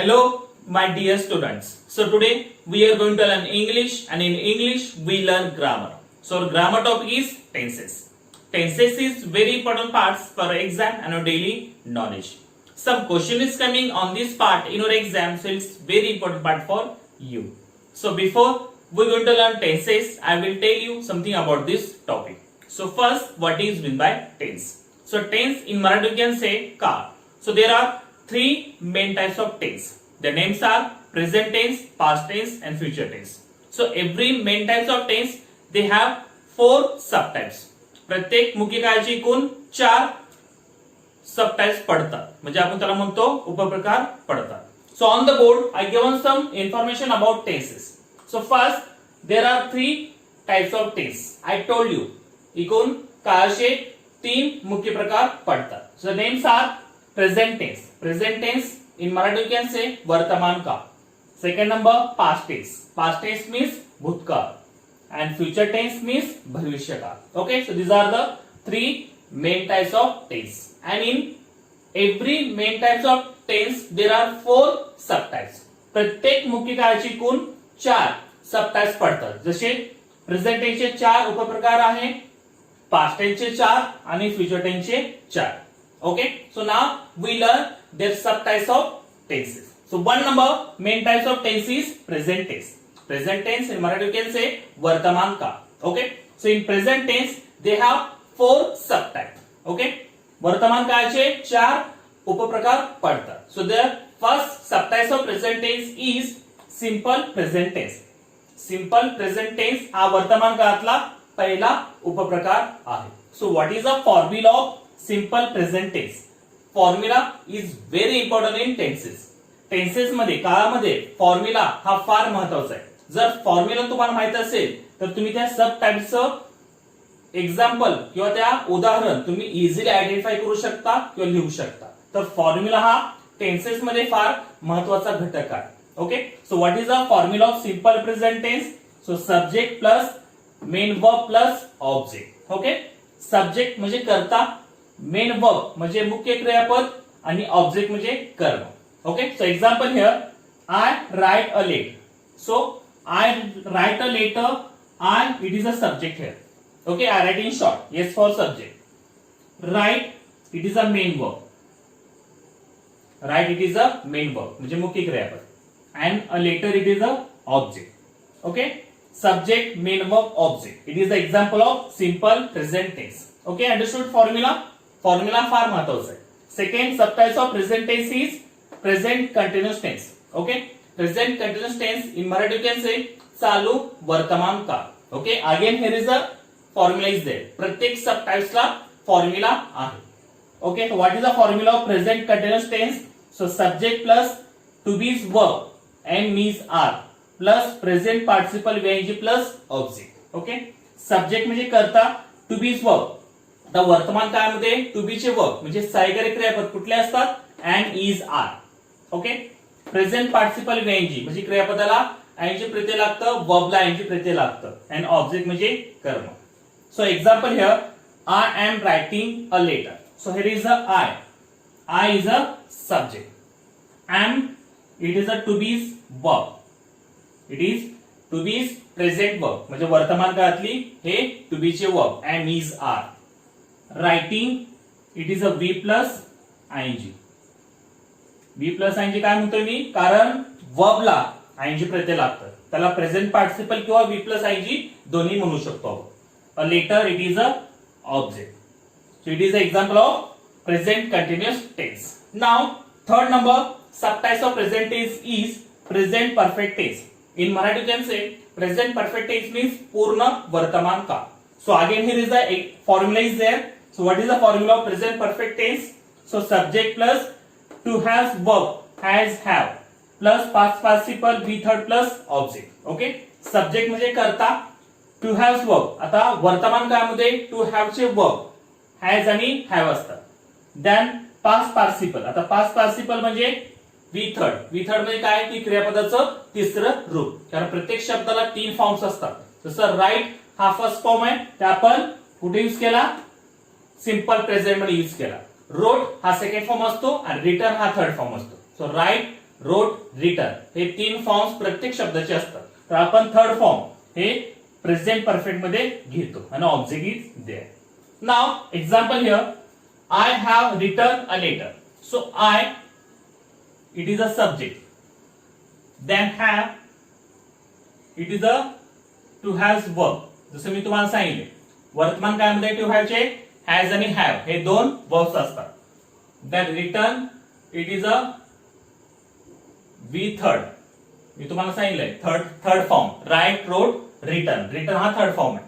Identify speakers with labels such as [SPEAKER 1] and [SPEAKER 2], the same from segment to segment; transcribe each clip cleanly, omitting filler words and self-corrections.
[SPEAKER 1] Hello, my dear students. So today we are going to learn English, and in English we learn grammar. So our grammar topic is tenses. Tenses is very important parts for exam and our daily knowledge. Some question is coming on this part in your exam, so it's very important part for you. So before we are going to learn tenses, I will tell you something about this topic. So first, what is meant by tense? So tense in Marathi you can say काळ. So there are three main types of tense. The names are present tense, past tense and future tense. So every main types of tense they have four subtypes. प्रत्येक मुख्य काळाची एकूण चार subtypes पडतात, म्हणजे आपण त्याला म्हणतो उपप्रकार पडतात. So on the board I given some information about tenses. So first there are three types of tense. I told you एकूण काळाचे तीन मुख्य प्रकार पडतात. So the names are present tense. Present tense in Marathi you can say वर्तमान काळ. Second number past tense. Past tense means भूतकाळ and future tense means भविष्य काळ. Okay, so these are the three main types of tense, and in every main types of tense there are four subtypes. प्रत्येक मुख्य काळाची एकूण चार subtypes पडतात. जसे प्रेझेंट टेन्सचे चार उपप्रकार आहे, पास्ट टेन्सचे चार आणि फ्युचर टेन्सचे चार. Okay, so now we learn their subtypes of tenses. So one number main types of tense is present tense. Present tense in Marathi you can say वर्तमान काळ. Okay, so in present tense they have four subtypes. Okay, वर्तमान काळाचे चार उपप्रकार पडतात. So the first subtype of present tense is simple present tense. Simple present tense हा वर्तमान काळातला पहिला उपप्रकार आहे. So what is the formula of simple present tense? Formula is very important in tenses. Tenses मध्ये काळामध्ये फॉर्म्युला हा फार महत्त्वाचा आहे. जर फॉर्म्युला तुम्हाला माहित असेल तर तुम्ही त्या सब टाइप्सचं एक्झाम्पल किंवा त्या उदाहरण तुम्ही इझिली आयडेंटिफाय करू शकता किंवा लिहू शकता. तर फॉर्म्युला हा टेन्सेस मध्ये फार महत्त्वाचा घटक आहे. Okay, so what is the formula of simple present tense? So subject plus main verb plus object. Okay, subject म्हणजे कर्ता, मेन वर्ब म्हणजे मुख्य क्रियापद आणि ऑब्जेक्ट म्हणजे कर्म. Okay, so example here I write a letter. So I write a letter, I it is a subject here. Okay, I write in short. Yes for subject. Write it is a main verb. Write it is a main verb. म्हणजे मुख्य क्रियापद. And a letter it is a object. Okay. Subject, main verb, object. It is the example of simple present tense. Okay, understood formula? Formula फार महत्त्वाचा आहे. Second subtype of present tense is present continuous tense. Okay. Present continuous tense in Marathi you can say चालू वर्तमान काळ. Okay. Again here is a formula is there. प्रत्येक सब टाइप्सला formula आहे. Okay, so what is the formula of present continuous tense? So subject plus to be verb am is are plus present participle V I N G plus object. Okay, subject म्हणजे कर्ता, to be verb. आता वर्तमान काळामध्ये to बीचे verb म्हणजे सहाय्यकारी क्रियापद कुठले असतात? And is are. Okay, present participle V I N G म्हणजे क्रियापदाला आयएनजी प्रत्यय लागतं, वर्बला आयएनजी प्रत्यय लागतं, एंड ऑब्जेक्ट म्हणजे कर्म. So example here, I am writing a letter. So here is a I. I is a subject. Am it is a to be's verb. It is to be's present verb. म्हणजे वर्तमान काळातली हे to be चे verb. Am is are. Writing it is a V plus ing. V plus ing काय म्हणतोय मी? कारण verb ला ing प्रत्यय लागतं. त्याला प्रेझेंट पार्टिसिपल किंवा V plus ing दोन्ही म्हणू शकतो आपण. A letter it is a object. So it is an example of present continuous tense. Now third number subtype of present tense is present perfect tense. In Marathi you can say present perfect tense means पूर्ण वर्तमान काळ. So again here is a formula is there. So what is the formula of present perfect tense? So subject plus to have verb has have plus past participle be third plus object. Okay, subject म्हणजे कर्ता, to have verb. आता वर्तमान काळामध्ये to have चे verb has आणि have असतात. Then past participle. आता past participle म्हणजे वी थर्ड. वी थर्ड म्हणजे काय की क्रियापदाचं तिसरं रूप. कारण प्रत्येक शब्दाला तीन फॉर्म्स असतात. जसं राईट हा फर्स्ट फॉर्म आहे, त्या आपण कुठे यूज केला? सिंपल प्रेझेंट मध्ये यूज केला. रोट हा सेकंड फॉर्म असतो आणि रिटर्न हा थर्ड फॉर्म असतो. सो राईट, रोट, रिटर्न हे 3 फॉर्म्स प्रत्येक शब्दाचे असतात. तर आपण थर्ड फॉर्म हे प्रेझेंट परफेक्ट मध्ये घेतो आणि object is there. Now example here, I have written a letter. So I it is a subject, then have it is a to has verb. जसं मी तुम्हाला सांगितले वर्तमान काळामध्ये टू हॅव चे हॅज आणि हॅव हे 2 वर्ब्स असतात. Then written it is a V third, मी तुम्हाला सांगितलंय third form, write, wrote, written. Written हा थर्ड फॉर्म आहे.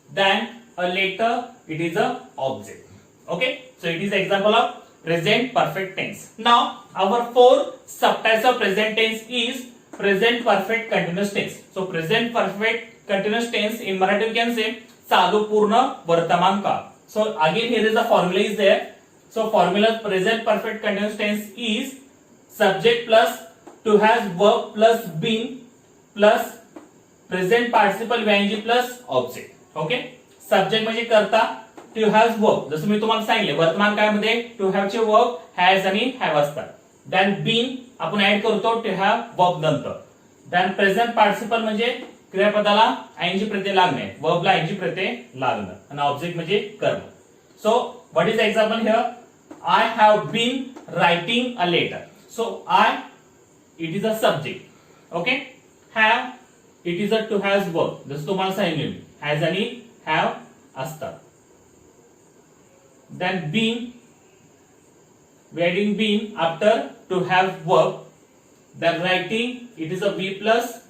[SPEAKER 1] Then a letter it is a object. Okay, so it is example of present perfect tense. Now our 4 subtypes of present tense is present perfect continuous tense. So present perfect continuous tense in Marathi we can say चालू पूर्ण वर्तमान काळ. So again here is a formula is there. So formula present perfect continuous tense is subject plus to has verb plus been plus present participle ing plus object. Okay, subject म्हणजे करता, to has verb जसं मी तुम्हाला सांगितले वर्तमान काळामध्ये to have चे verb has आणि have असतात. then been आपण ऍड करतो to have verb नंतर. then present participle म्हणजे क्रियापदाला आयएनजी प्रत्यय लागणे, वर्बला आयएनजी प्रत्यय लागणं आणि ऑब्जेक्ट म्हणजे कर्म. So what is example here, I have been writing a letter. So I it is a subject. Okay, have it is a to has verb. जसं तुम्हाला सांगितले मी हॅज आणि हॅव असतात. Then been wedding been after to have verb. Then writing it is a B plus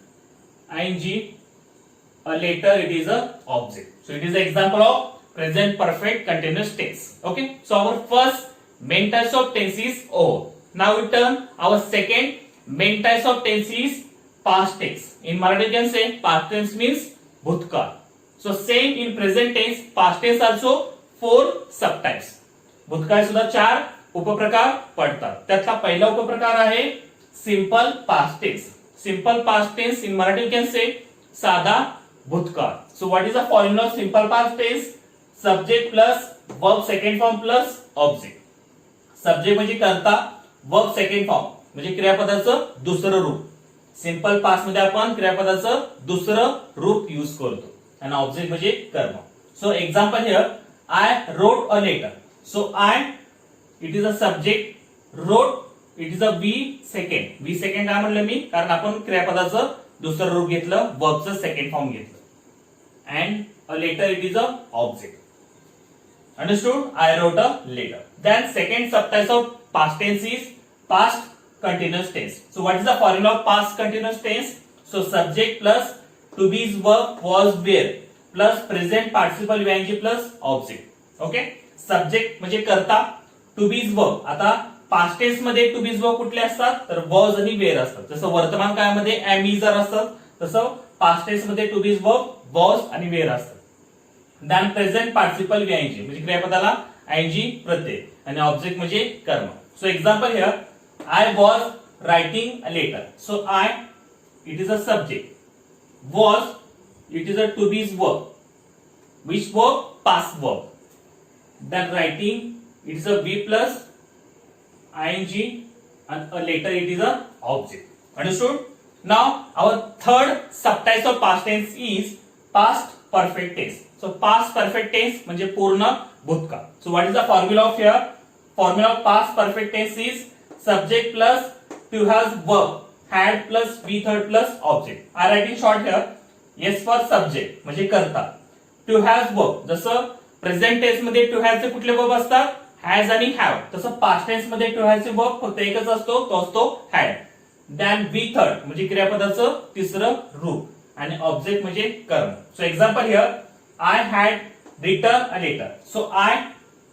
[SPEAKER 1] ing, a later it is a object. So it is an example of present perfect continuous tense. Okay, so our first main types of tense is over. Now we turn our second main types of tense is past tense. In Marathi we can say past tense means bhutkal. So same in present tense, past tense also 4 subtypes. भूतकाळ सुद्धा 4 उपप्रकार पडतात. त्यातला पहिला उपप्रकार आहे simple past tense. Simple past tense in Marathi we can say साधा भूतकाळ. So what is the formula of simple past tense? Subject plus verb second form plus object. Subject म्हणजे करता, verb second form म्हणजे क्रियापदाचं दुसरं रूप. सिंपल पास्ट मध्ये आपण क्रियापदाचं दुसरं रूप यूज करतो आणि ऑब्जेक्ट म्हणजे कर्म. So example here, I wrote a letter. So I it is a subject, wrote it is a V second. V second काय म्हणलं मी, कारण आपण क्रियापदाचं दुसरं रूप घेतलं, वर्बचं सेकंड फॉर्म घेतलं. And a letter it is a object. Understood? I wrote a letter. Then second subtype of past tense is past continuous tense. So what is the formula of past continuous tense? So subject plus to be is verb was were plus present participle ing plus object. Okay, subject म्हणजे करता, to be is verb. आता past tense मध्ये to be is verb कुठले असतात, तर was आणि were असतात. जसं वर्तमान काळामध्ये am is are असतात, तसं past tense मध्ये to be is verb was आणि were असतात. then present participle ing म्हणजे क्रियापदाला ing प्रत्यय आणि ऑब्जेक्ट म्हणजे कर्म. So example here, I was writing a letter. So I, it is a subject. Was, it is a to be verb. Which verb? Past verb. Then writing, it is a be plus ing, and a later it is a object. Understood? Now our third subtype of past tense is past perfect tense. So past perfect tense म्हणजे पूर्ण भूतकाळ. So what is the formula of here? Formula of past perfect tense is subject plus to has verb, had plus be third plus object. I write in short here. Yes for subject म्हणजे करता. To has verb जसं present tense मध्ये to has चे कुठले verb असतात, has आणि have. तसं past tense मध्ये to has चे वर्ब फक्त एकच असतो, तो असतो had. Then be third म्हणजे क्रियापदाचं तिसरं रूप आणि ऑब्जेक्ट म्हणजे कर्म. So example here, I had written a letter. So I,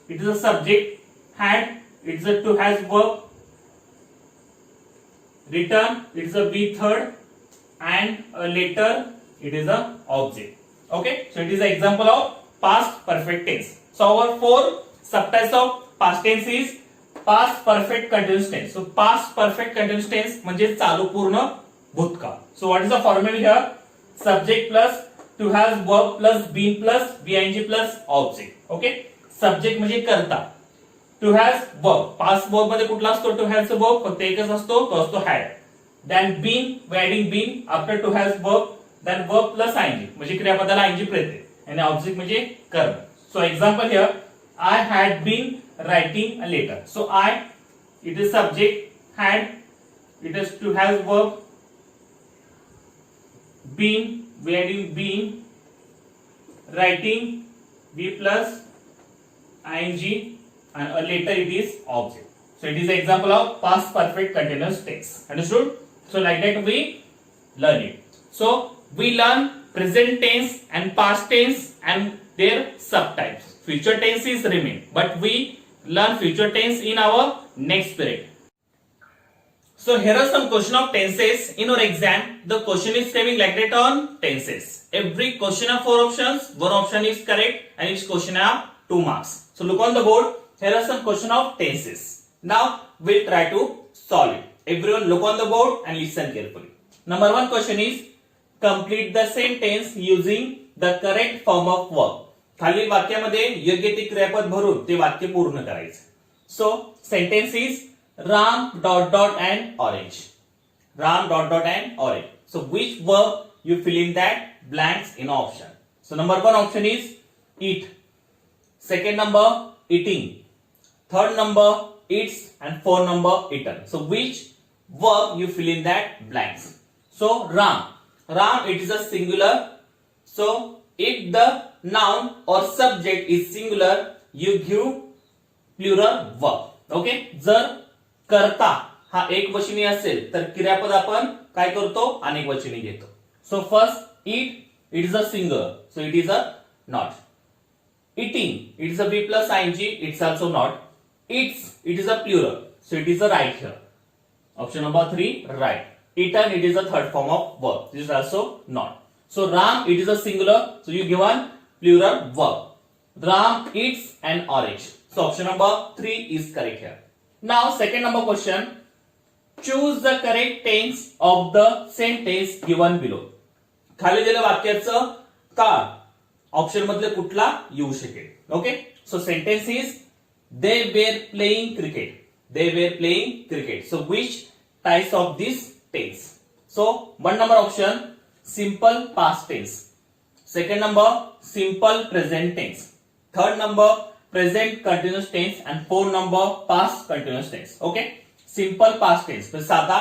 [SPEAKER 1] it is a subject, had it is a to has verb, return it is a be third, and a later it is a object. Okay, so it is an example of past perfect tense. So our 4 subtypes of past tense is past perfect continuous tense. So past perfect continuous tense म्हणजे चालू पूर्ण भूतकाळ. So what is the formula here? Subject plus to has verb plus been plus ing plus object. Okay, subject म्हणजे करता, to has verb, past verb मध्ये कुठला असतो to has verb, फक्त एकच असतो, तो असतो had. Then been, we adding been after to has verb, then verb plus ING म्हणजे क्रियापदाला आयएनजी प्रत्यय आणि ऑब्जेक्ट म्हणजे कर्म. So example here, I had been writing a letter. So I it is subject, had it is to has verb, been we adding been, writing v plus ing and a later it is object. So it is an example of past perfect continuous tense. Understood? So like that we learn it. So we learn present tense and past tense and their subtypes. Future tense is remain, but we learn future tense in our next period. So here are some question of tenses in our exam. The question is coming like that on tenses. Every question have 4 options. One option is correct and each question have 2 marks. So look on the board. Here are some question of tenses. Now we'll try to solve it. Everyone look on the board and listen carefully. Number 1 question is complete the sentence using the correct form of verb. खालील वाक्यामध्ये योग्य ते क्रियापद भरून ते वाक्य पूर्ण करायचे. So sentence is Ram dot dot and orange. Ram dot dot and orange. So which verb you fill in that blanks in option? So number 1 option is eat. Second number eating. Third number eats and 4 number eaten. So which verb you fill in that blanks? So Ram. Ram it is a singular. So if the noun or subject is singular, you give plural verb. Okay? जर करता हा एक वचनी असेल तर क्रियापद आपण काय करतो अनेक वचनी घेतो. So first eat it is a singular, so it is a not. Eating it is a B plus ING, it's also not. Eats it is a plural, so it is a right here. Option number 3 right. Eaten it is a third form of verb, this is also not. So Ram it is a singular, so you given plural verb. Ram eats an orange. So option number 3 is correct here. Now second number question, choose the correct tense of the sentence given below. खाली दिलेल्या वाक्याचं काळ option मधले कुठला येऊ शकेल. Okay, so sentence is they were playing cricket. They were playing cricket. So which types of this tense? So 1 number option simple past tense. Second number simple present tense. Third number present continuous tense and 4 number past continuous tense. Okay, simple past tense म्हणजे साधा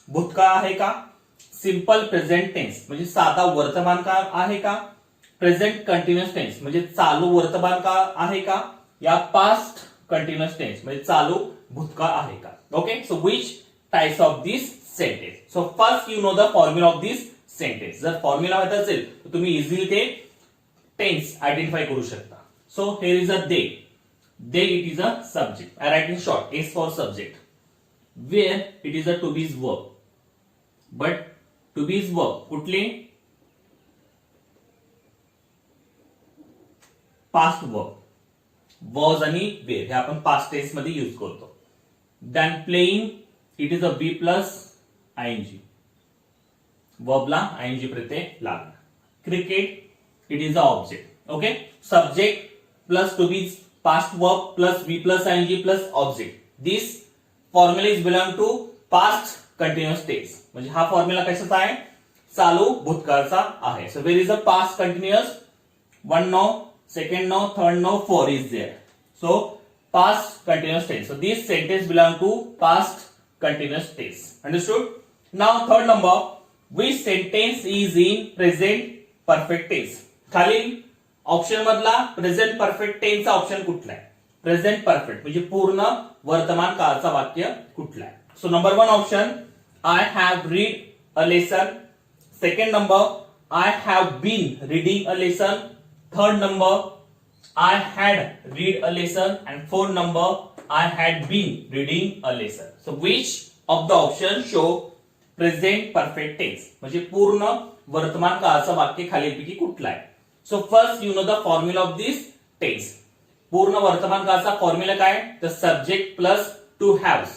[SPEAKER 1] भूतकाळ आहे का? Simple present tense म्हणजे साधा वर्तमान काळ आहे का? प्रेझेंट कंटिन्युअस टेन्स म्हणजे चालू वर्तमान काळ आहे का? या पास्ट कंटिन्युअस टेन्स म्हणजे चालू भूतकाळ आहे का? Okay, so which types of this sentence? So first you know the formula of this sentence. जर फॉर्म्युला माहित असेल तर तुम्ही इझिली ते टेन्स आयडेंटिफाय करू शकता. So here is a they. They it is a subject. I write in short. S for subject. Where it is a to be's verb. But to be's verb कुठले? Past verb. Was आणि where हे आपण past tense मध्ये use करतो. Then playing it is a be plus ing. Verb ला ing प्रत्यय लागणार. Cricket it is a object. Okay, subject plus to be past verb plus v plus ing plus object. This formula is belong to past continuous tense. म्हणजे हा formula कशाचा आहे? चालू भूतकाळचा आहे. So where is the past continuous? 1 no, second no, third no, 4 is there. So past continuous tense. So this sentence belong to past continuous tense. Understood? Now third number, which sentence is in present perfect tense? खालील option मधला present perfect टेन्सचा option कुठला आहे? Present perfect म्हणजे पूर्ण वर्तमान काळाचा वाक्य कुठला आहे? So number 1 option I have read a lesson. Second number I have been reading a lesson. Third number I had read a lesson and fourth number I had been reading a lesson. So which of the option show present perfect tense म्हणजे पूर्ण वर्तमान काळाचा वाक्य खालीलपैकी कुठला आहे? So first you know the formula of this tense. पूर्ण वर्तमान काळाचा फॉर्म्युला काय? The subject plus to haves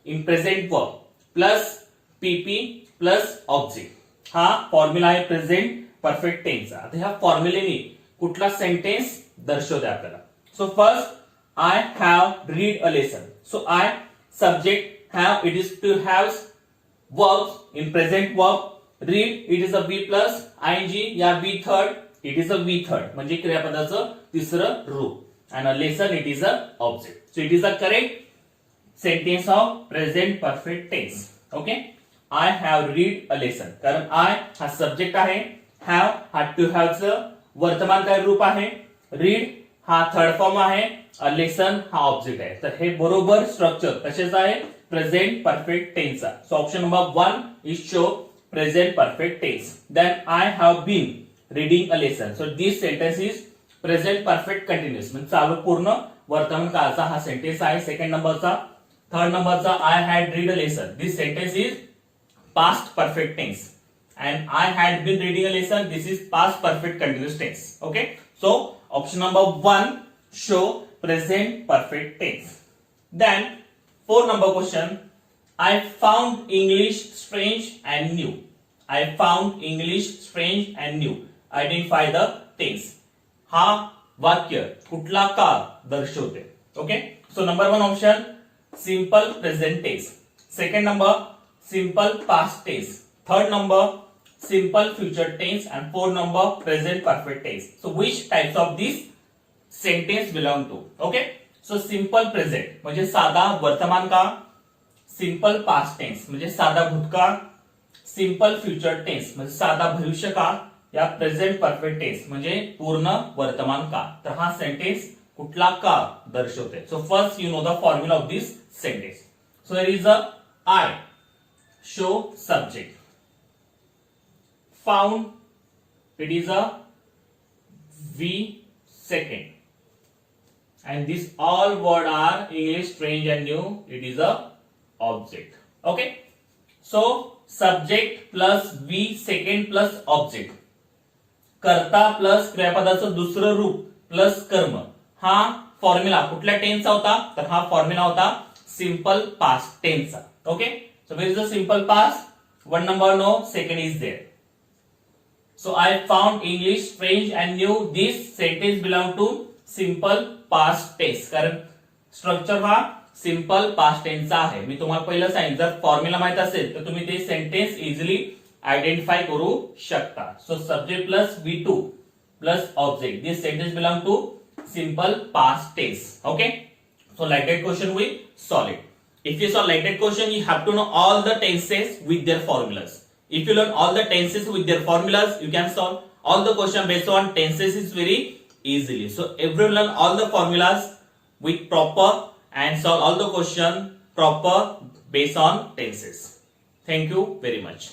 [SPEAKER 1] in present verb plus pp plus object. हा फॉर्म्युला आहे प्रेझेंट परफेक्ट टेन्सचा. आता ह्या फॉर्म्युलेने कुठला सेंटेन्स दर्शवते आपल्याला. So first I have read a lesson. So I subject have, it is to have verbs in present verb. Read, it is a V plus ing या V third, it is a V third म्हणजे क्रियापदाचं तिसरं रूप and a lesson it is a object. So it is a correct sentence of present perfect tense. Okay, I have read a lesson. कारण I हा subject आहे, have हा to have चं वर्तमानकाळ रूप आहे, read हा थर्ड फॉर्म आहे, a lesson हा ऑब्जेक्ट आहे. तर हे बरोबर स्ट्रक्चर कशाचं आहे? प्रेझेंट परफेक्ट टेन्सचा. So option number 1 is show present perfect tense. Then I have been reading a lesson. So this sentence is present perfect continuous म्हणजे चालू पूर्ण वर्तमान काळाचा हा सेंटेन्स आहे. सेकंड नंबरचा. थर्ड नंबरचा I had read a lesson. This sentence is past perfect tense and I had been reading a lesson. This is past perfect continuous tense. Okay, so option number 1 show present perfect tense. Then 4 number question, I found English strange and new. I found English strange and new. Identify the tense. हा वाक्य कुठला काळ दर्शवते? Okay, so number 1 option simple present tense. Second number simple past tense. Third number simple future tense and fourth number present perfect tense. So which types of this sentence belong to? Okay, so simple present म्हणजे साधा वर्तमान काळ, simple past tense म्हणजे साधा भूतकाळ, simple future tense म्हणजे साधा भविष्य काळ, या प्रेझेंट परफेक्ट टेन्स म्हणजे पूर्ण वर्तमान काळ. तर हा सेंटेन्स कुठला काळ दर्शवते? So first you know the formula of this sentence. So there is a I show subject, found it is a V second, and this all word are English strange and new, it is a object. Okay, so subject plus V second plus object, कर्ता plus क्रियापदाचं दुसरं रूप plus कर्म, हा formula कुठल्या टेन्सचा होता? तर हा formula होता सिंपल पास्ट टेन्सचा. Okay, so where is the simple past? 1 number no, second is there. So I found English strange and new. This sentence belong to simple past tense कारण structure हा simple past टेन्सचा आहे. मी तुम्हाला पहिलं सांगितलं, जर formula माहित असेल तर तुम्ही ते सेंटेन्स इझिली आयडेंटिफाय करू शकता. So subject plus V2 plus object, this sentence belong to simple past tense. Okay, so like that question we solve it. If you solve like that question, you have to know all the tenses with their formulas. If you learn all the tenses with their formulas, you can solve all the question based on tenses is very easily. So everyone learn all the formulas with proper and solve all the question proper based on tenses. Thank you very much.